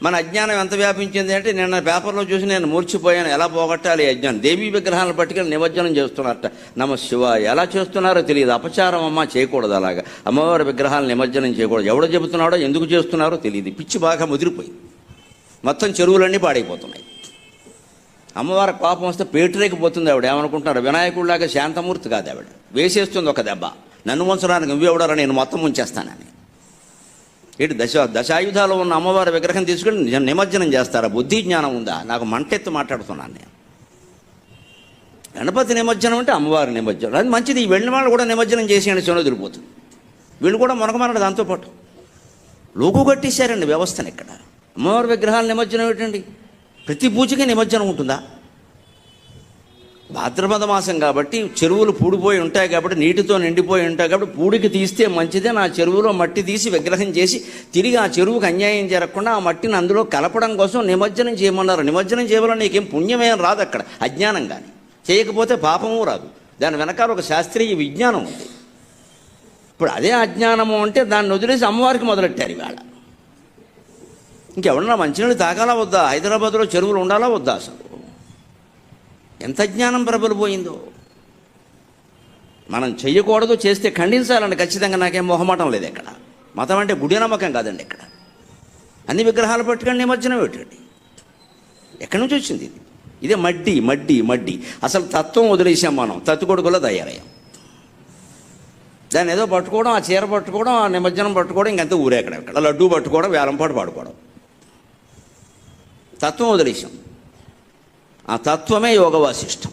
మన అజ్ఞానం ఎంత వ్యాపించింది అంటే, నిన్న పేపర్లో చూసి నేను మూర్చిపోయాను, ఎలా పోగొట్టాలి అజ్ఞానం. దేవీ విగ్రహాలను పట్టుకెళ్ళి నిమజ్జనం చేస్తున్నారట. నమ శివాయ. ఎలా చేస్తున్నారో తెలియదు. అపచారం అమ్మ, చేయకూడదు అలాగా. అమ్మవారి విగ్రహాలను నిమజ్జనం చేయకూడదు. ఎవడో చెబుతున్నాడో, ఎందుకు చేస్తున్నారో తెలియదు. పిచ్చి బాగా ముదిరిపోయి మొత్తం చెరువులన్నీ పాడైపోతున్నాయి. అమ్మవారి కోపం వస్తే పేటరేకపోతుంది ఆవిడ. ఏమనుకుంటున్నారు, వినాయకుడిలాగా శాంతమూర్తి కాదు ఆవిడ. వేసేస్తుంది ఒక దెబ్బ. నన్ను ఉంచడానికి నువ్వెవడరా, నేను మొత్తం ఉంచేస్తానని. ఏంటి దశాయుధాలు ఉన్న అమ్మవారి విగ్రహం తీసుకుని నిమజ్జనం చేస్తారా? బుద్ధి జ్ఞానం ఉందా? నాకు మంటెత్తి మాట్లాడుతున్నాను నేను. గణపతి నిమజ్జనం అంటే అమ్మవారి నిమజ్జనం, అది మంచిది. వెళ్ళిన వాళ్ళు కూడా నిమజ్జనం చేసేయండి, సొన తిరిగిపోతుంది. వీళ్ళు కూడా మొనకమన్నాడు దాంతోపాటు. లోకు కట్టేశారండి వ్యవస్థను. ఇక్కడ అమ్మవారి విగ్రహాల నిమజ్జనం ఏంటండి? ప్రతి పూజకి నిమజ్జనం ఉంటుందా? భాద్రపద మాసం కాబట్టి చెరువులు పూడిపోయి ఉంటాయి, కాబట్టి నీటితో నిండిపోయి ఉంటాయి, కాబట్టి పూడికి తీస్తే మంచిదే. నా చెరువులో మట్టి తీసి విగ్రహం చేసి తిరిగి ఆ చెరువుకి అన్యాయం జరగకుండా ఆ మట్టిని అందులో కలపడం కోసం నిమజ్జనం చేయమన్నారు. నిమజ్జనం చేయవల్ల నీకేం పుణ్యమేం రాదు, అక్కడ అజ్ఞానం కానీ. చేయకపోతే పాపము రాదు. దాని వెనకాల ఒక శాస్త్రీయ విజ్ఞానం ఉంది. ఇప్పుడు అదే అజ్ఞానము అంటే దాన్ని వదిలేసి అమ్మవారికి మొదలెట్టారు ఇవాళ. ఇంకెవరన్నా మంచినీళ్ళు తాగాలా వద్దా? హైదరాబాద్లో చెరువులు ఉండాలా వద్దా? అసలు ఎంత జ్ఞానం ప్రబలిపోయిందో. మనం చెయ్యకూడదు, చేస్తే ఖండించాలండి ఖచ్చితంగా. నాకేం మొహమాటం లేదు. ఇక్కడ మతం అంటే గుడి నమ్మకం కాదండి. ఇక్కడ అన్ని విగ్రహాలు పట్టుకొని నిమజ్జనం పెట్టండి. ఎక్కడి నుంచి వచ్చింది ఇది? ఇదే మడ్డి మడ్డి మడ్డి. అసలు తత్వం వదిలేసాం మనం, తత్తుకొడుకులో తయారయ్యాం. దాన్ని ఏదో పట్టుకోవడం, ఆ చీర పట్టుకోవడం, ఆ నిమజ్జనం పట్టుకోవడం, ఇంకంతా ఊరేక్కడ. ఇక్కడ లడ్డూ పట్టుకోవడం, వేలంపాటు పాడుకోవడం. తత్వం వదిలేసాం. ఆ తత్వమే యోగ వాసిష్టం.